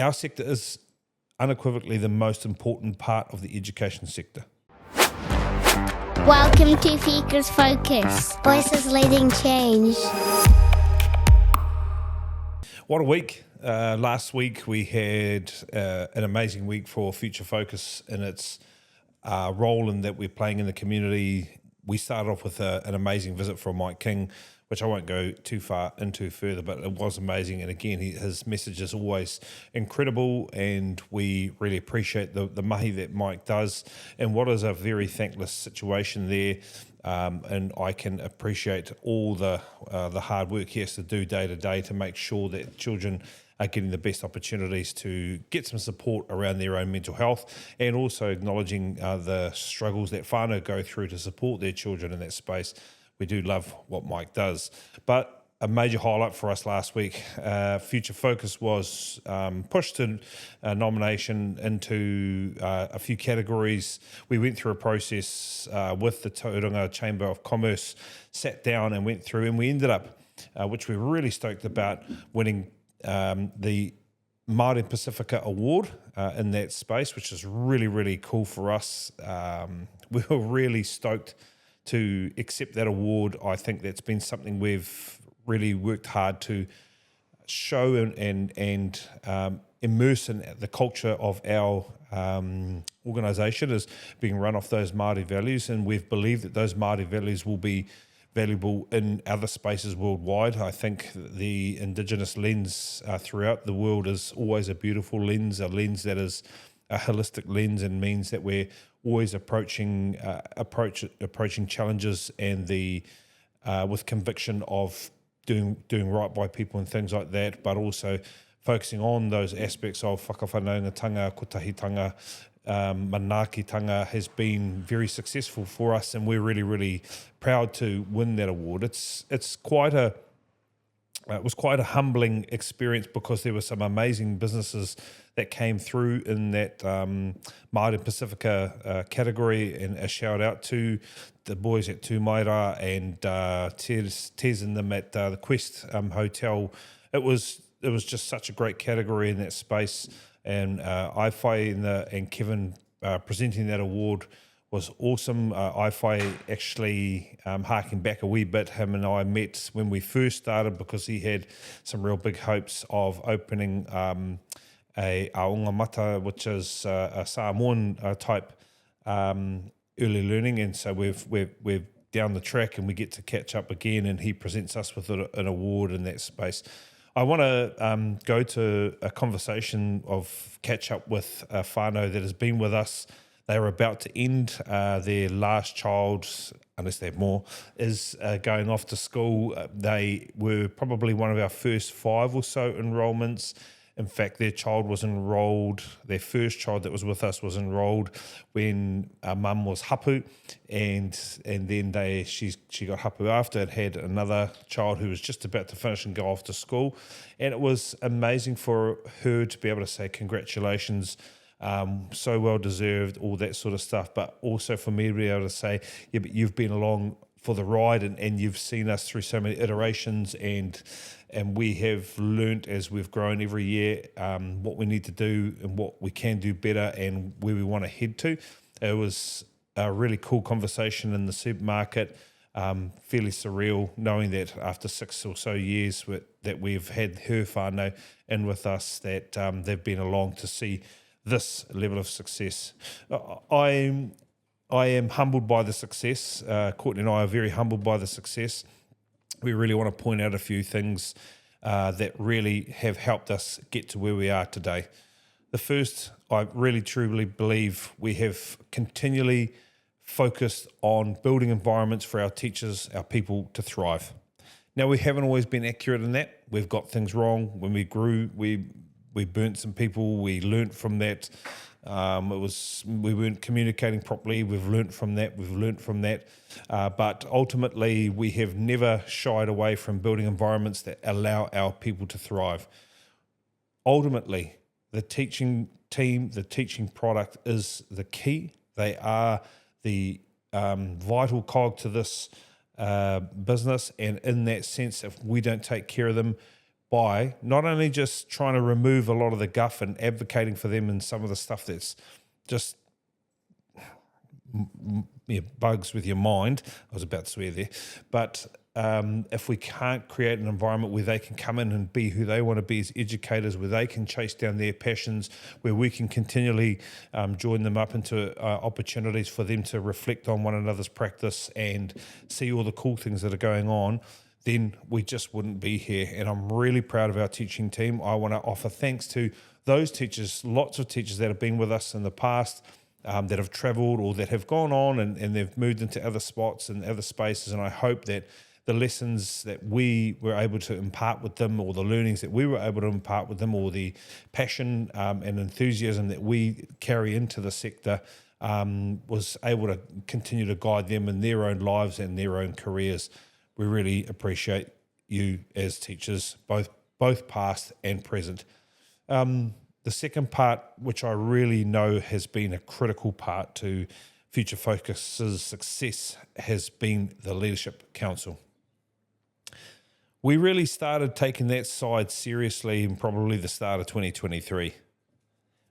Our sector is unequivocally the most important part of the education sector. Welcome to Fika's Focus. Voices leading change. What a week. Last week we had an amazing week for Future Focus in its role in that we're playing in the community. We started off with an amazing visit from Mike King, which I won't go too far into further, but it was amazing. And again, his message is always incredible, and we really appreciate the mahi that Mike does and what is a very thankless situation there. And I can appreciate all the hard work he has to do day to day to make sure that children are getting the best opportunities to get some support around their own mental health, and also acknowledging the struggles that whānau go through to support their children in that space. We do love what Mike does. But a major highlight for us last week, Future Focus was pushed to a nomination into a few categories. We went through a process with the Tauranga Chamber of Commerce, sat down and went through, and we ended up, which we're really stoked about, winning the Māori Pacifica Award in that space, which is really, really cool for us. We were really stoked to accept that award. I think that's been something we've really worked hard to show and immerse in the culture of our organisation is being run off those Māori values, and we've believed that those Māori values will be valuable in other spaces worldwide. I think the Indigenous lens throughout the world is always a beautiful lens, a lens that is a holistic lens, and means that we're always approaching challenges and with conviction of doing right by people and things like that, but also focusing on those aspects of whakawhanaungatanga, kotahitanga, manaakitanga has been very successful for us, and we're really, really proud to win that award. It was quite a humbling experience, because there were some amazing businesses that came through in that Māori Pacifica category, and a shout out to the boys at Tūmaira and Tez and them at the Quest Hotel. It was just such a great category in that space, and Iwhai and Kevin presenting that award was awesome. Iwhai actually, harking back a wee bit, him and I met when we first started, because he had some real big hopes of opening a aonga mata, which is a Samoan type early learning, and so we're down the track, and we get to catch up again, and he presents us with an award in that space. I want to go to a conversation of catch up with whānau that has been with us. They were about to end their last child, unless they have more, is going off to school. They were probably one of our first 5 or so enrolments. In fact, their child was enrolled, their first child that was with us was enrolled when mum was hapu, and then she got hapu after and had another child who was just about to finish and go off to school. And it was amazing for her to be able to say congratulations, so well deserved, all that sort of stuff, but also for me to be able to say, yeah, but you've been along for the ride, and you've seen us through so many iterations, and we have learnt as we've grown every year what we need to do and what we can do better and where we want to head to. It was a really cool conversation in the supermarket, fairly surreal, knowing that after 6 or so years that we've had her whānau in with us, that they've been along to see this level of success. I am humbled by the success. Courtney and I are very humbled by the success. We really want to point out a few things that really have helped us get to where we are today. The first, I really truly believe we have continually focused on building environments for our teachers, our people to thrive. Now, we haven't always been accurate in that. We've got things wrong. When we grew, we burnt some people. We learnt from that. We weren't communicating properly. We've learnt from that. But ultimately, we have never shied away from building environments that allow our people to thrive. Ultimately, the teaching team, the teaching product is the key. They are the vital cog to this business, and in that sense, if we don't take care of them, by not only just trying to remove a lot of the guff and advocating for them and some of the stuff that's just bugs with your mind. I was about to swear there. But if we can't create an environment where they can come in and be who they want to be as educators, where they can chase down their passions, where we can continually join them up into opportunities for them to reflect on one another's practice and see all the cool things that are going on, then we just wouldn't be here. And I'm really proud of our teaching team. I want to offer thanks to those teachers, lots of teachers that have been with us in the past, that have travelled or that have gone on and they've moved into other spots and other spaces. And I hope that the lessons that we were able to impart with them, or the learnings that we were able to impart with them, or the passion and enthusiasm that we carry into the sector was able to continue to guide them in their own lives and their own careers. We really appreciate you as teachers, both past and present. The second part, which I really know has been a critical part to Future Focus's success, has been the Leadership Council. We really started taking that side seriously in probably the start of 2023.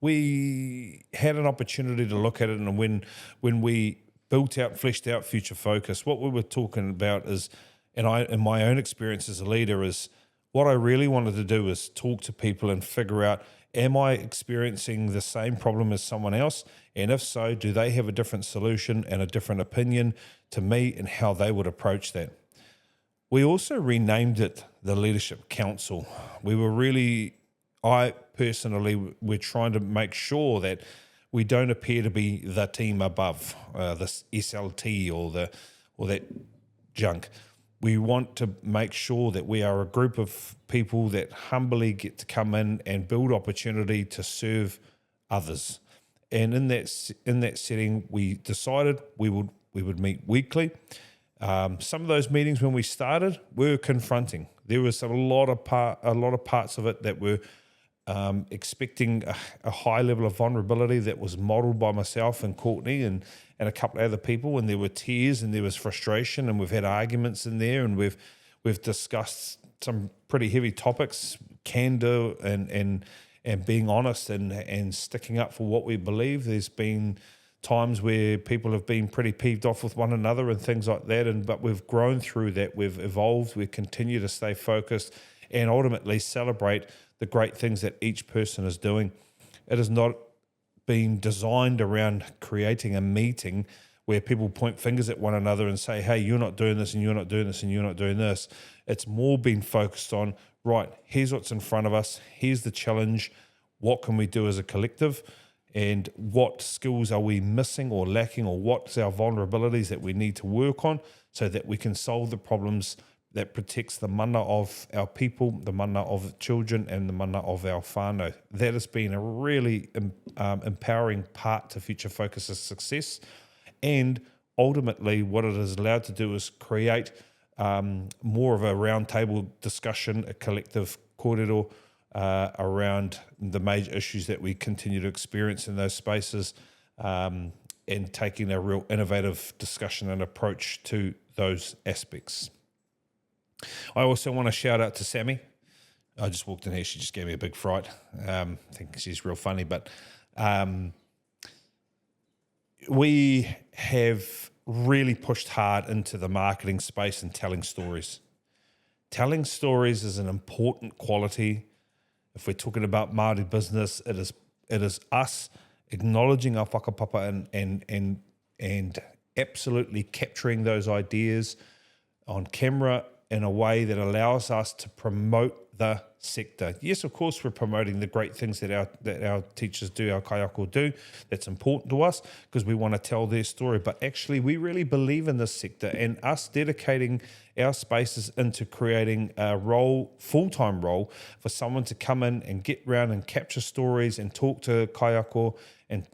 We had an opportunity to look at it, and when we built out, fleshed out Future Focus, what we were talking about is, and in my own experience as a leader, is what I really wanted to do is talk to people and figure out, am I experiencing the same problem as someone else? And if so, do they have a different solution and a different opinion to me and how they would approach that? We also renamed it the Leadership Council. I personally, we're trying to make sure that we don't appear to be the team above, this SLT or that junk. We want to make sure that we are a group of people that humbly get to come in and build opportunity to serve others. And in that setting, we decided we would meet weekly. Some of those meetings when we started were confronting. There was a lot of parts of it that were expecting a high level of vulnerability that was modelled by myself and Courtney and a couple of other people, and there were tears and there was frustration, and we've had arguments in there, and we've discussed some pretty heavy topics, candor and being honest and sticking up for what we believe. There's been times where people have been pretty peeved off with one another and things like that, but we've grown through that, we've evolved, we continue to stay focused and ultimately celebrate the great things that each person is doing. It has not been designed around creating a meeting where people point fingers at one another and say, hey, you're not doing this and you're not doing this and you're not doing this. It's more been focused on, right, here's what's in front of us, here's the challenge, what can we do as a collective, and what skills are we missing or lacking, or what's our vulnerabilities that we need to work on so that we can solve the problems that protects the mana of our people, the mana of children, and the mana of our whānau. That has been a really empowering part to Future Focus's success. And ultimately, what it has allowed to do is create more of a roundtable discussion, a collective kōrero around the major issues that we continue to experience in those spaces, and taking a real innovative discussion and approach to those aspects. I also want to shout out to Sammy. I just walked in here, she just gave me a big fright. I think she's real funny, but we have really pushed hard into the marketing space and telling stories. Telling stories is an important quality. If we're talking about Māori business, it is us acknowledging our whakapapa and absolutely capturing those ideas on camera in a way that allows us to promote the sector. Yes, of course, we're promoting the great things that our teachers do, our kaiako do. That's important to us because we want to tell their story. But actually, we really believe in this sector, and us dedicating our spaces into creating a full-time role for someone to come in and get around and capture stories and talk to kaiako and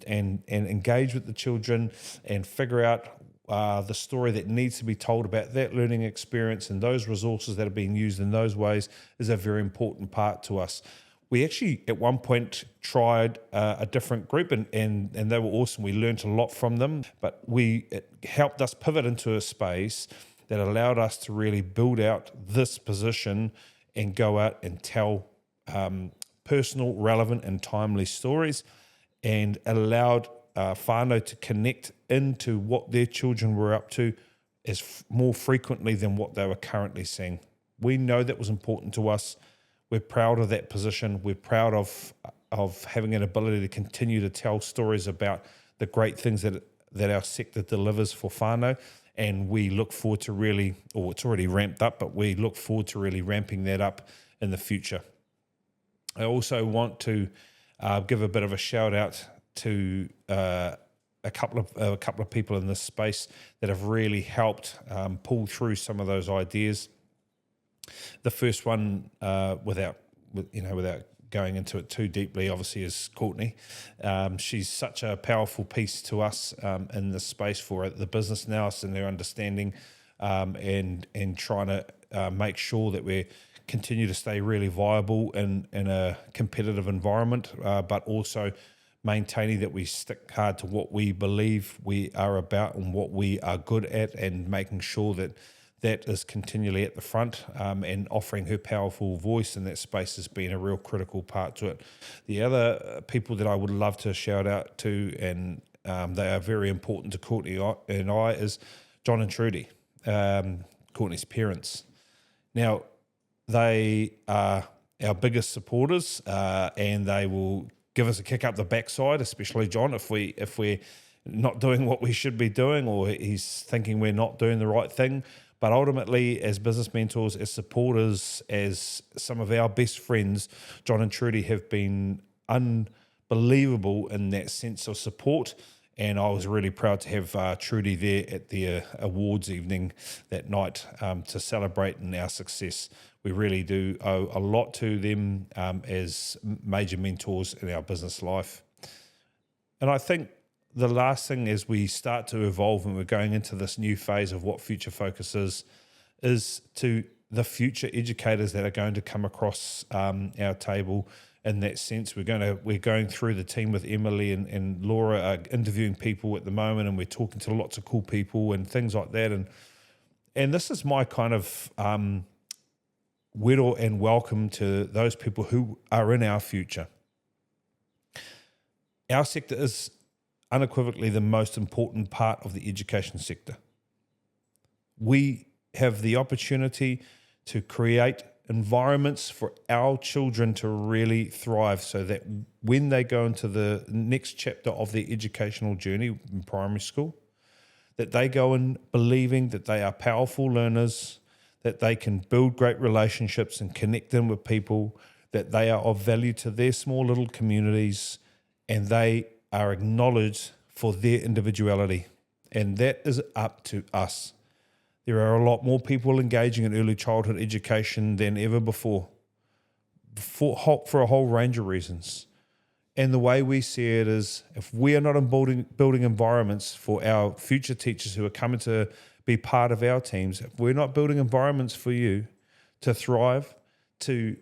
engage with the children and figure out the story that needs to be told about that learning experience and those resources that are being used in those ways is a very important part to us. We actually, at one point, tried a different group and they were awesome. We learned a lot from them, but it helped us pivot into a space that allowed us to really build out this position and go out and tell personal, relevant and timely stories, and allowed whānau to connect into what their children were up to more frequently than what they were currently seeing. We know that was important to us. We're proud of that position. We're proud of having an ability to continue to tell stories about the great things that our sector delivers for whānau, and we look forward to really, or it's already ramped up, but we look forward to really ramping that up in the future. I also want to give a bit of a shout out to a couple of people in this space that have really helped pull through some of those ideas. The first one, without going into it too deeply, obviously, is Courtney. She's such a powerful piece to us in this space for the business now, and their understanding and trying to make sure that we continue to stay really viable in a competitive environment, but also maintaining that we stick hard to what we believe we are about and what we are good at, and making sure that is continually at the front, and offering her powerful voice in that space has been a real critical part to it. The other people that I would love to shout out to, and they are very important to Courtney and I, is John and Trudy, Courtney's parents. Now, they are our biggest supporters, and they will give us a kick up the backside, especially John, if we're not doing what we should be doing, or he's thinking we're not doing the right thing. But ultimately, as business mentors, as supporters, as some of our best friends, John and Trudy have been unbelievable in that sense of support. And I was really proud to have Trudy there at the awards evening that night to celebrate in our success. We really do owe a lot to them as major mentors in our business life. And I think the last thing, as we start to evolve and we're going into this new phase of what Future Focus is to the future educators that are going to come across our table. In that sense, we're going through the team with Emily and Laura are interviewing people at the moment, and we're talking to lots of cool people and things like that. And this is my kind of whittle and welcome to those people who are in our future. Our sector is unequivocally the most important part of the education sector. We have the opportunity to create environments for our children to really thrive, so that when they go into the next chapter of their educational journey in primary school, that they go in believing that they are powerful learners, that they can build great relationships and connect them with people, that they are of value to their small little communities, and they are acknowledged for their individuality. And that is up to us. There are a lot more people engaging in early childhood education than ever before, for a whole range of reasons. And the way we see it is, if we are not building environments for our future teachers who are coming to be part of our teams, if we're not building environments for you to thrive, to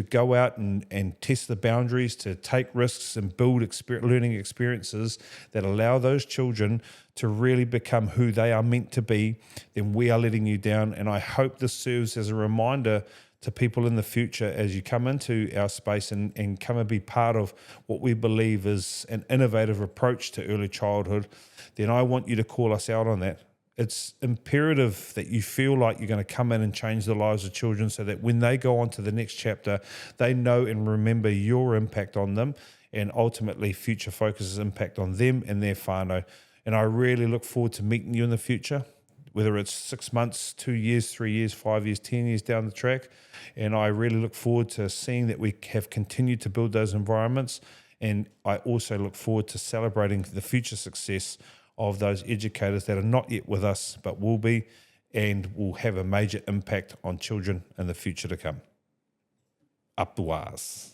go out and test the boundaries, to take risks and build learning experiences that allow those children to really become who they are meant to be, then we are letting you down. And I hope this serves as a reminder to people in the future as you come into our space and come and be part of what we believe is an innovative approach to early childhood. Then I want you to call us out on that. It's imperative that you feel like you're going to come in and change the lives of children, so that when they go on to the next chapter, they know and remember your impact on them, and ultimately Future Focus's impact on them and their whānau. And I really look forward to meeting you in the future, whether it's 6 months, 2 years, 3 years, 5 years, 10 years down the track. And I really look forward to seeing that we have continued to build those environments. And I also look forward to celebrating the future success of those educators that are not yet with us, but will be, and will have a major impact on children in the future to come. Up the wās.